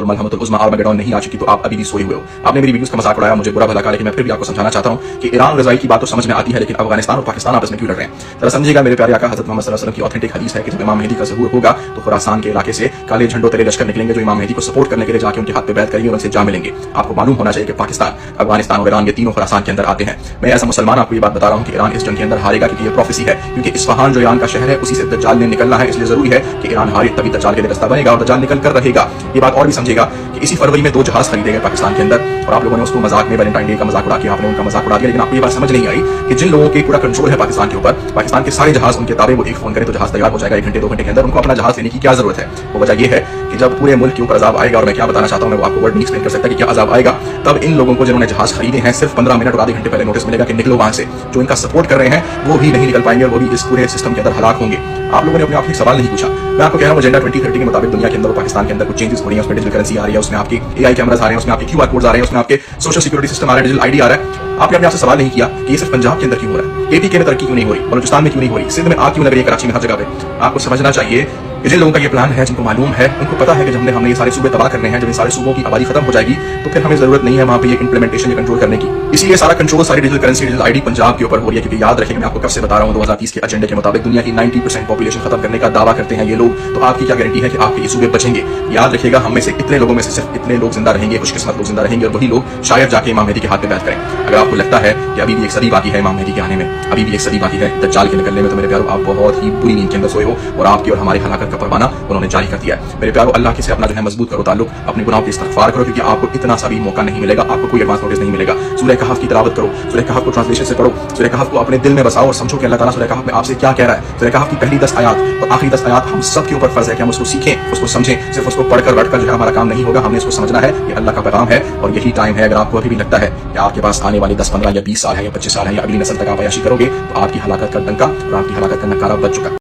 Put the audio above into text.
और मलहमतुल उज़्मा आर्मगेडोन नहीं आ चुकी तो आप अभी भी सोए हुए हो। आपने मेरी वीडियोस का मजाक उड़ाया, मुझे बुरा भला कहा, लेकिन मैं फिर भी आपको समझाना चाहता हूं कि ईरान और इजराइल की बात तो समझ में आती है, लेकिन अफगानिस्तान और पाकिस्तान आपस में क्यों लड़ रहे हैं। जरा समझिएगा मेरे प्यारे आका हज़रत मोहम्मद सल्लल्लाहु अलैहि वसल्लम की ऑथेंटिक हदीस है कि जब इमाम मेहदी का ज़हूर होगा तो खुरासान के इलाके से काले झंडों तले लश्कर निकलेंगे जो इमाम मेहदी को सपोर्ट करने के लिए जाके उनके हाथ पे बैत करेंगे और उनसे जा मिलेंगे। आपको मालूम होना चाहिए कि पाकिस्तान, अफगानिस्तान और ईरान ये तीनों खुरासान के अंदर आते हैं। मैं ऐसा मुसलमान आपको ये बात बता रहा हूँ कि ईरान इस जंग के अंदर हारेगा, क्योंकि ये प्रोफेसी है, क्योंकि इस्फहान जो ईरान का शहर है उसी से दज्जाल ने निकलना है। इसलिए जरूरी है कि ईरान हारे तभी दज्जाल के लिए रास्ता बनेगा और दज्जाल निकल कर रहेगा। ये बात और भी समझेगा कि इसी फरवरी में 2 जहाज खरीदे गए पाकिस्तान के अंदर, और आप लोगों ने उसको मजाक में वैलेंटाइन डे का मजाक उड़ा के आपने उनका मजाक उड़ा दिया। लेकिन आपको ये बात समझ नहीं आई कि जिन लोगों के पूरा कंट्रोल है पाकिस्तान के ऊपर, पाकिस्तान के सारे जहाज उनके ताबे, वो एक फोन करे तो जहाज तैयार हो जाएगा 1 घंटे 2 घंटे के अंदर। उनको अपना जहाज लेने की क्या जरूरत है? वो वजह ये है कि जब पूरे मुल्क के ऊपर अजाब आएगा, और मैं क्या बताना चाहता हूँ, मैं वो आपको वर्ड नहीं एक्सप्लेन कर सकता कि क्या अजाब आएगा, तब इन लोगों को जिन्होंने जहाज खरीदे हैं सिर्फ 15 मिनट और आधे घंटे पहले नोटिस मिलेगा कि निकलो वहां से। जो इनका सपोर्ट कर रहे हैं वो भी नहीं निकल पाएंगे और वो भी इस पूरे सिस्टम के अंदर हलाक होंगे। आप लोगों ने अपने आप से सवाल नहीं पूछा। मैं आपको कह रहा हूँ एजेंडा 2030 के मुताबिक दुनिया के अंदर और पाकिस्तान के अंदर कुछ चेंजेस हो रही हैं। उसमें डिजिटल करेंसी आ रही है, उसमें आपकी AI कैमरास आ रहे हैं, उसमें आपके QR कोड्स आ रहे हैं, उसमें आपके सोशल सिक्योरिटी सिस्टम आ रहा है, डिजिटल ID आ रहा है। आपने अपने आप से सवाल नहीं किया कि ये सिर्फ पंजाब के अंदर क्यों हो रहा है, KPK में तरक्की क्यों नहीं हो रही, बलूचिस्तान में क्यों नहीं हो रही, सिंध में आग क्यों लग रही है, कराची में हर जगह पे। आपको समझना चाहिए कि जिन लोगों का ये प्लान है, जिनको मालूम है, उनको पता है कि जब हमने ये सारे सूबे तबाह करने हैं, जब इन सारे सूबों की आबादी खत्म हो जाएगी तो फिर हमें जरूरत नहीं है वहां पे ये इंप्लीमेंटेशन या कंट्रोल करने की। इसीलिए सारा कंट्रोल, सारी digital currency, digital ID Punjab के ऊपर हो रही है। क्योंकि याद रखिए, मैं आपको कब से बता रहा हूँ, 2030 के एजेंडे के मुताबिक दुनिया की 90% पॉपुलेशन खत्म करने का दावा करते हैं ये लोग। तो आपकी क्या गारंटी है कि आपके ये सूबे बचेंगे? याद रखिएगा, हम में से इतने लोगों में से सिर्फ इतने लोग जिंदा रहेंगे, खुशकिस्मत लोग जिंदा रहेंगे, और वही लोग शायद जाके इमाम मेहदी के हाथ पे बैठ करें। अगर आपको लगता है कि अभी भी एक सदी बाकी है इमाम मेहदी के आने में, अभी भी एक सदी बाकी है दज्जाल के निकलने में, तो मेरे प्यारो आप बहुत ही बुरी नींद के अंदर सोए हो और आपकी और हमारी हलाकत का परवाना उन्होंने जारी कर दिया है। मेरे प्यारो, अल्लाह के से अपना जो है मजबूत करो ताल्लुक, अपने गुनाहों की इस्तगफार करो, क्योंकि आपको इतना सा भी मौका नहीं मिलेगा, आपको कोई एडवांस नोटिस नहीं मिलेगा। सूरह कहफ की तिलावत करो, सूरह कहफ को ट्रांसलेशन से पढ़ो, सूरह कहफ को अपने दिल में बसाओ और समझो कि अल्लाह ताला सूरह कहफ में आपसे क्या कह रहा है। सूरह कहफ की पहली 10 आयत और आखिरी 10 आयत हम सब के ऊपर फर्ज है कि हम उसको सीखें, उसको समझें। सिर्फ उसको पढ़कर बैठकर जो है हमारा काम नहीं होगा, हमने इसको समझना है, ये अल्लाह का पैगाम है और यही टाइम है। अगर आपको अभी भी लगता है कि आपके पास आने वाले 10, 15 या 20 साल है या 25 साल है या अगली नस्ल तक आप अय्याशी करोगे, तो आपकी हलाकत का डंका और आपकी हलाकत का नकारा बज चुका है।